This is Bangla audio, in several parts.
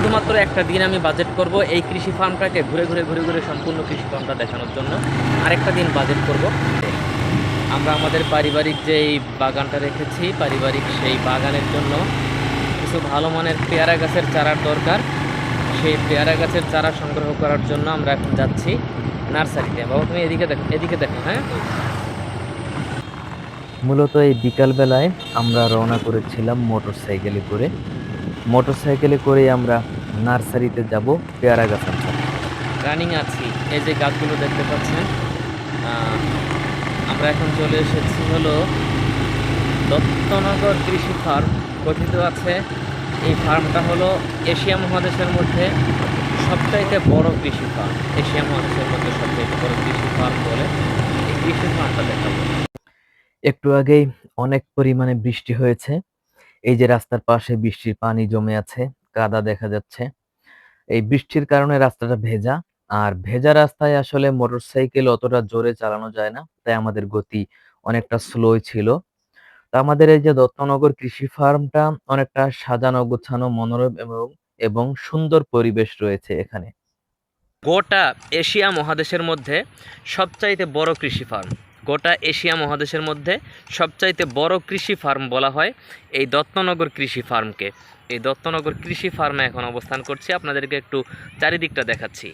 শুধুমাত্র একটা দিন আমি বাজেট করব এই কৃষি ফার্মটাকে ঘুরে ঘুরে ঘুরে ঘুরে সম্পূর্ণ কৃষি ফার্মটা দেখানোর জন্য। আরেকটা দিন বাজেট করব। আমরা আমাদের পারিবারিক যে এই বাগানটা রেখেছি, পারিবারিক সেই বাগানের জন্য কিছু ভালো মানের পেয়ারা গাছের চারার দরকার। সেই পেয়ারা গাছের চারা সংগ্রহ করার জন্য আমরা এখন যাচ্ছি নার্সারিতে। বাবা তুমি এদিকে দেখো। হ্যাঁ, মূলত এই বিকালবেলায় আমরা রওনা করেছিলাম মোটরসাইকেলে করে আমরা নার্সারিতে যাব পেয়ারা গাছ আনতে। রানিং আছি। এই যে গাছগুলো দেখতে পাচ্ছেন, আমরা এখন চলে এসেছি হলো দত্তনগর কৃষি ফার্ম। কথিত আছে এই ফার্মটা হলো এশিয়া মহাদেশের মধ্যে সবচাইতে বড় কৃষি ফার্ম। এশিয়া মহাদেশের মধ্যে সবচাইতে বড় কৃষি ফার্ম বলে এই কৃষি ফার্মটা দেখাবো। একটু আগেই অনেক পরিমাণে বৃষ্টি হয়েছে। এই যে রাস্তার পাশে বৃষ্টির পানি জমে আছে, কাদা দেখা যাচ্ছে। এই বৃষ্টির কারণে রাস্তাটা ভেজা, আর ভেজা রাস্তায় আসলে মোটরসাইকেল অতটা জোরে চালানো যায় না, তাই আমাদের গতি অনেকটা স্লো ছিল। তো আমাদের এই যে দত্তনগর কৃষি ফার্মটা অনেকটা সাজানো গোছানো, মনোরম এবং সুন্দর পরিবেশ রয়েছে এখানে। গোটা এশিয়া মহাদেশের মধ্যে সবচাইতে বড় কৃষি ফার্ম, গোটা এশিয়া মহাদেশের মধ্যে সবচাইতে বড় কৃষি ফার্ম বলা হয় এই দত্তনগর কৃষি ফার্মকে। এই দত্তনগর কৃষি ফার্মে এখন অবস্থান করছি, আপনাদেরকে একটু চারিদিকটা দেখাচ্ছি।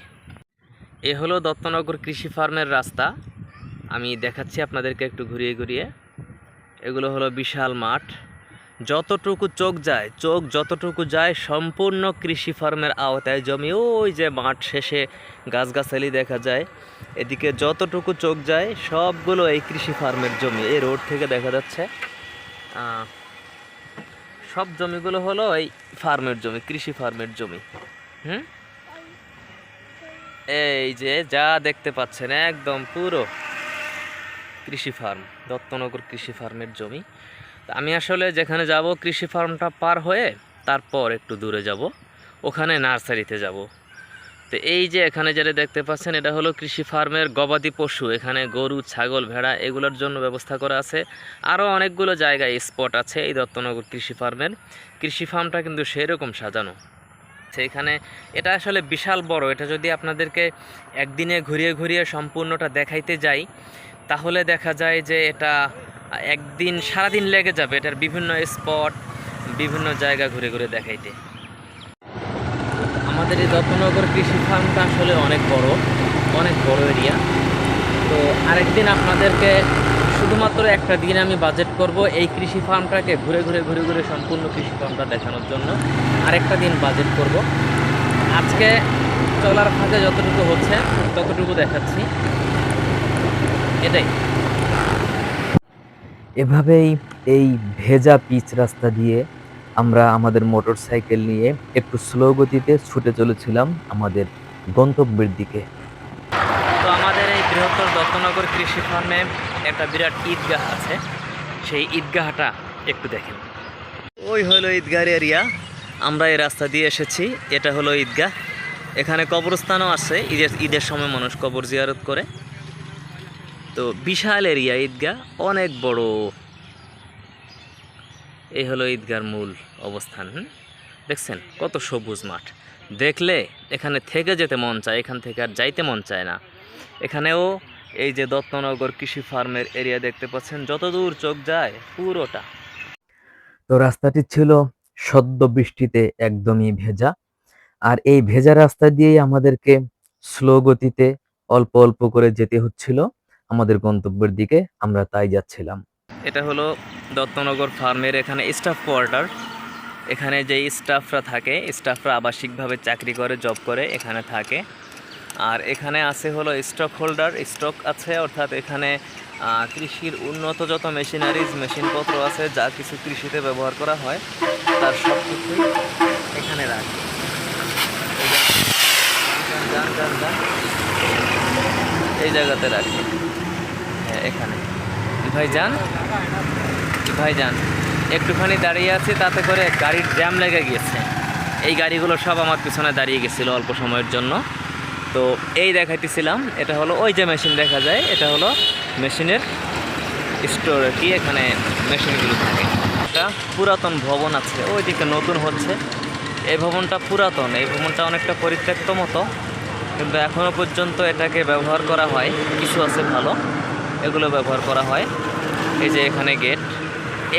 এ হলো দত্তনগর কৃষি ফার্মের রাস্তা, আমি দেখাচ্ছি আপনাদেরকে একটু ঘুরিয়ে ঘুরিয়ে। এগুলো হলো বিশাল মাঠ, যতটুকু চোখ যতটুকু যায় সম্পূর্ণ কৃষি ফার্মের আওতায় জমি। ওই যে মাঠ শেষে গাছগাছালি দেখা যায়, এদিকে যতটুকু চোখ যায় সবগুলো এই কৃষি ফার্মের জমি। এই রোড থেকে দেখা যাচ্ছে সব জমিগুলো হলো এই ফার্মের জমি, কৃষি ফার্মের জমি। এই যে যা দেখতে পাচ্ছেন একদম পুরো কৃষি ফার্ম, দত্তনগর কৃষি ফার্মের জমি। আমি আসলে যেখানে যাব কৃষি ফার্মটা পার হয়ে তারপর একটু দূরে যাব, ওখানে নার্সারিতে যাব। তো এই যে এখানে যেটা দেখতে পাচ্ছেন এটা হলো কৃষি ফার্মের গবাদি পশু। এখানে গরু, ছাগল, ভেড়া এগুলোর জন্য ব্যবস্থা করা আছে। আরও অনেকগুলো জায়গায় স্পট আছে এই দত্তনগর কৃষি ফার্মের। কৃষি ফার্মটা কিন্তু সেরকম সাজানো এখানে। এটা আসলে বিশাল বড়। এটা যদি আপনাদেরকে একদিনে ঘুরিয়ে ঘুরিয়ে সম্পূর্ণটা দেখাইতে যাই তাহলে দেখা যায় যে এটা একদিন সারাদিন লেগে যাবে এটার বিভিন্ন স্পট, বিভিন্ন জায়গা ঘুরে ঘুরে দেখাইতে। আমাদের এই দত্তনগর কৃষি ফার্মটা আসলে অনেক বড় এরিয়া। তো আরেকদিন আপনাদেরকে শুধুমাত্র একটা দিন আমি বাজেট করব এই কৃষি ফার্মটাকে ঘুরে ঘুরে ঘুরে ঘুরে সম্পূর্ণ কৃষি ফার্মটা দেখানোর জন্য। আরেকটা দিন বাজেট করব। আজকে চলার ফাঁকে যতটুকু হচ্ছে ততটুকু দেখাচ্ছি, এটাই। এভাবেই এই ভেজা পিচ রাস্তা দিয়ে আমরা আমাদের মোটরসাইকেল নিয়ে একটু স্লো গতিতে ছুটে চলেছিলাম আমাদের গন্তব্যের দিকে। তো আমাদের এই বৃহত্তর দত্তনগর কৃষি ফার্মে একটা বিরাট ঈদগাহ আছে, সেই ঈদগাহটা একটু দেখেন। ওই হলো ঈদগাহের এরিয়া, আমরা এই রাস্তা দিয়ে এসেছি। এটা হলো ঈদগাহ। এখানে কবরস্থানও আছে, ঈদের সময় মানুষ কবর জিয়ারত করে। তো বিশাল এরিয়া ঈদগাহ, অনেক বড়। এই হলো ঈদগাহর মূল অবস্থান। দেখছেন কত সবুজ মাঠ, দেখলে এখানে থেকে যেতে মন চায়, এখান থেকে আর যাইতে মন চায় না। এখানেও এই যে দত্তনগর কৃষি ফার্মের এরিয়া দেখতে পাচ্ছেন, যতদূর চোখ যায় পুরোটা। তো রাস্তাটি ছিল সদ্য বৃষ্টিতে একদমই ভেজা, আর এই ভেজা রাস্তা দিয়েই আমাদেরকে স্লো গতিতে অল্প অল্প করে যেতে হচ্ছিল আমাদের গন্তব্যের দিকে। আমরা তাই যাচ্ছিলাম। এটা হলো দত্তনগর ফার্মের এখানে স্টাফ কোয়ার্টার। এখানে যে স্টাফরা থাকে, স্টাফরা আবাসিকভাবে চাকরি করে, জব করে, এখানে থাকে। আর এখানে আছে হলো স্টক হোল্ডার, স্টক আছে, অর্থাৎ এখানে কৃষির উন্নত যত মেশিনপত্র আছে, যা কিছু কৃষিতে ব্যবহার করা হয় তার সব কিছুই এখানে রাখে। এই জায়গাতে রাখে, এখানে। ভাইজান একটুখানি দাঁড়িয়ে আছি, তাতে করে গাড়ির জ্যাম লেগে গিয়েছে। এই গাড়িগুলো সব আমার পিছনে দাঁড়িয়ে গেছিলো অল্প সময়ের জন্য। তো এই দেখাইতেছিলাম, এটা হলো ওই যে মেশিন দেখা যায়, এটা হলো মেশিনের স্টোর কি, এখানে মেশিনগুলো থাকে। একটা পুরাতন ভবন আছে, ওই দিকে নতুন হচ্ছে, এই ভবনটা পুরাতন, এই ভবনটা অনেকটা পরিত্যক্ত মতো, কিন্তু এখনও পর্যন্ত এটাকে ব্যবহার করা হয়। কিছু আছে ভালো, এগুলো ব্যবহার করা হয়। এই যে এখানে গেট,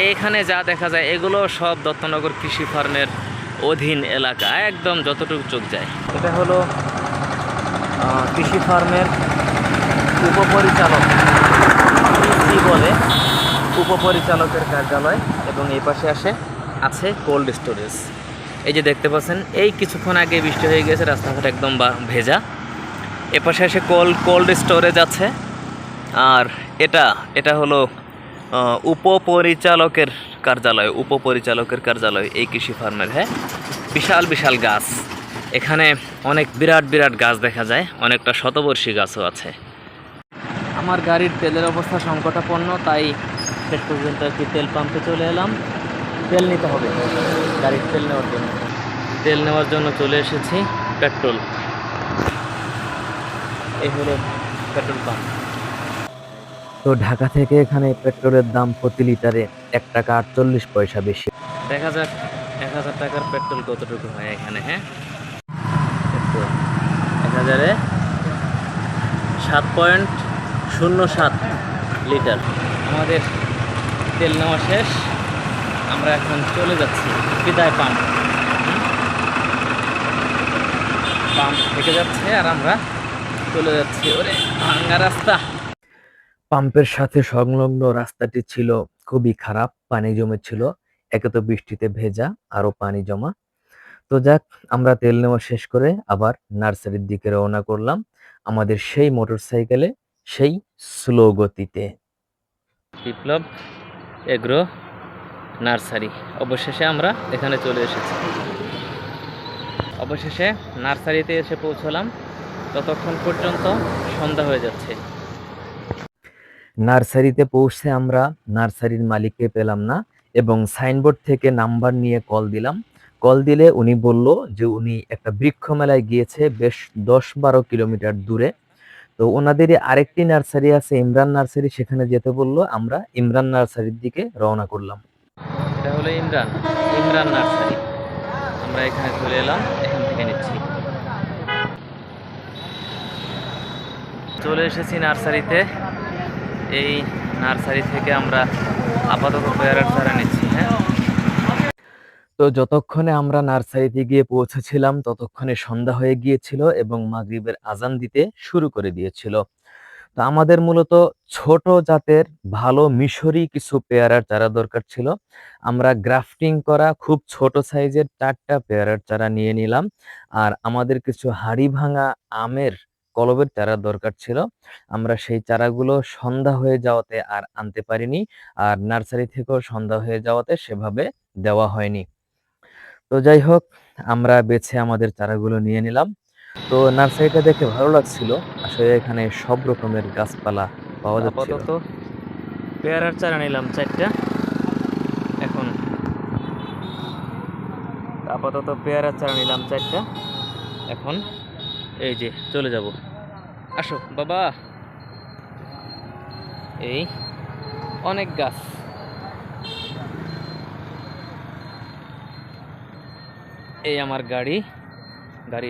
এইখানে যা দেখা যায় এগুলো সব দত্তনগর কৃষি ফার্মের অধীন এলাকা, একদম যতটুকু চোখ যায়। এটা হলো কৃষি ফার্মের উপপরিচালক, কি বলে, উপপরিচালকের কার্যালয়, এবং এই পাশে আছে কোল্ড স্টোরেজ। এই যে দেখতে পাচ্ছেন, এই কিছুক্ষণ আগে বৃষ্টি হয়ে গেছে, রাস্তাঘাট একদম ভেজা। এপাশে কোল্ড স্টোরেজ আছে। আর এটা হলো উপপরিচালকের কার্যালয় এই কৃষি ফার্মের। হ্যাঁ, বিশাল বিশাল গাছ, এখানে অনেক বিরাট বিরাট গাছ দেখা যায়, অনেকটা শতবর্ষী গাছও আছে। আমার গাড়ির তেলের অবস্থা সংকটাপন্ন, তাই শেষ পর্যন্ত একটি তেল পাম্পে চলে এলাম। তেল নিতে হবে, গাড়ির তেল নেওয়ার জন্য চলে এসেছি। পেট্রোল, এই হলো পেট্রোল পাম্প। তো ঢাকা থেকে এখানে পেট্রোলের দাম প্রতি লিটারে 1 টাকা 48 পয়সা বেশি। দেখা যাক 1000 টাকার পেট্রোল কতটুকু হয় এখানে। হ্যাঁ, পেট্রোল 1000-এ 7.07 লিটার। আমাদের তেল নেওয়া শেষ, আমরা এখন চলে যাচ্ছি বিদায় পাম্প থেকে যাচ্ছে, আর আমরা চলে যাচ্ছি। ওরে ভাঙ্গা রাস্তা। পাম্পের সাথে সংলগ্ন রাস্তাটি ছিল খুবই খারাপ, পানি জমেছিল। একে তো বৃষ্টিতে ভেজা, আরো পানি জমা। তো যাক, আমরা তেল নেওয়া শেষ করে আবার নার্সারির দিকে রওনা করলাম, আমাদের সেই মোটরসাইকেলে, সেই স্লো গতিতে। বিপ্লব এগ্রো নার্সারি, অবশেষে আমরা এখানে চলে এসেছি। অবশেষে নার্সারিতে এসে পৌঁছলাম, ততক্ষণ পর্যন্ত সন্ধ্যা হয়ে যাচ্ছে। নার্সারিতে পৌঁছে আমরা নার্সারির মালিককে পেলাম না, এবং সাইনবোর্ড থেকে নাম্বার নিয়ে কল দিলে উনি বলল যে উনি একটা বৃক্ষ মেলায় গিয়েছে বেশ 10-12 কিলোমিটার দূরে। তো ওনাদেরই আরেকটি নার্সারি আছে, ইমরান নার্সারি, সেখানে যেতে বললো। আমরা ইমরান নার্সারির দিকে রওনা করলাম। এটা হলো ইমরান নার্সারি। আমরা এখানে চলে এলাম, এখান থেকে নিচ্ছি। চলে এসেছি নার্সারিতে। এই নার্সারি থেকে আমরা আপাতত পেয়ারার চারা নিচ্ছি। হ্যাঁ, তো যতক্ষণে আমরা নার্সারিতে গিয়ে পৌঁছেছিলাম ততক্ষণে সন্ধ্যা হয়ে গিয়েছিল এবং মাগরিবের আজান দিতে শুরু করে দিয়েছিল। তো আমাদের মূলত ছোট জাতের ভালো মিশরি কিছু পেয়ারার চারা দরকার ছিল। আমরা গ্রাফটিং করা খুব ছোট সাইজের 4টা পেয়ারার চারা নিয়ে নিলাম। আর আমাদের কিছু হাড়ি ভাঙা আমের কলবের চারা দরকার ছিল। আমরা সেই চারাগুলো সন্ধ্যা হয়ে যাওয়াতে আর আনতে পারিনি, আর নার্সারি থেকেও সন্ধ্যা হয়ে যাওয়াতে সেভাবে দেওয়া হয়নি। তো যাই হোক, আমরা বেছে আমাদের চারাগুলো নিয়ে নিলাম। তো নার্সারিটা দেখে ভালো লাগছিল, আসলে এখানে সব রকমের গাছপালা পাওয়া যাচ্ছিল। আপাতত পেয়ারার চারা নিলাম 4টা। এখন আপাতত পেয়ারার চারা নিলাম 4টা। এখন এই যে চলে যাব। আসো বাবা, এই অনেক গাছ। এই আমার গাড়ি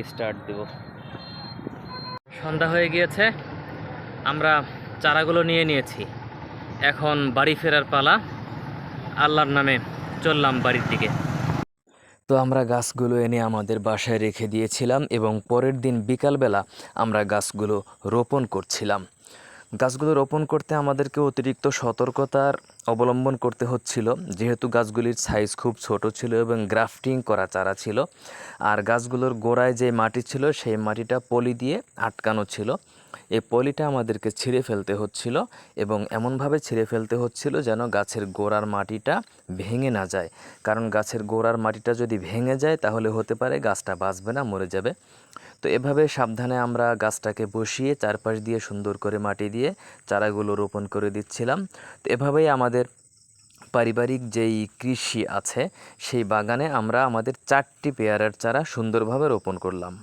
স্টার্ট দেব। সন্ধ্যা হয়ে গিয়েছে, আমরা চারাগুলো নিয়ে নিয়েছি। এখন বাড়ি ফেরার পালা। আল্লাহর নামে চললাম বাড়ির দিকে। তো আমরা গাছগুলো এনে আমাদের বাসায় রেখে দিয়েছিলাম, এবং পরের দিন বিকালবেলা আমরা গাছগুলো রোপণ করছিলাম। গাছগুলো রোপণ করতে আমাদেরকে অতিরিক্ত সতর্কতার অবলম্বন করতে হচ্ছিল, যেহেতু গাছগুলির সাইজ খুব ছোট ছিল এবং গ্রাফটিং করা চারা ছিল। আর গাছগুলোর গোড়ায় যে মাটি ছিল সেই মাটিটা পলি দিয়ে আটকানো ছিল। এই পলিটা আমাদেরকে ছিঁড়ে ফেলতে হচ্ছিল, এবং এমনভাবে ছিঁড়ে ফেলতে হচ্ছিল যেন গাছের গোড়ার মাটিটা ভেঙে না যায়। কারণ গাছের গোড়ার মাটিটা যদি ভেঙে যায় তাহলে হতে পারে গাছটা বাঁচবে না, মরে যাবে। তো এভাবে সাবধানে আমরা গাছটাকে বসিয়ে চারপাশ দিয়ে সুন্দর করে মাটি দিয়ে চারাগুলো রোপণ করে দিচ্ছিলাম। তো এভাবেই আমাদের পারিবারিক যেই কৃষি আছে সেই বাগানে আমরা আমাদের 4টি পেয়ারার চারা সুন্দরভাবে রোপণ করলাম।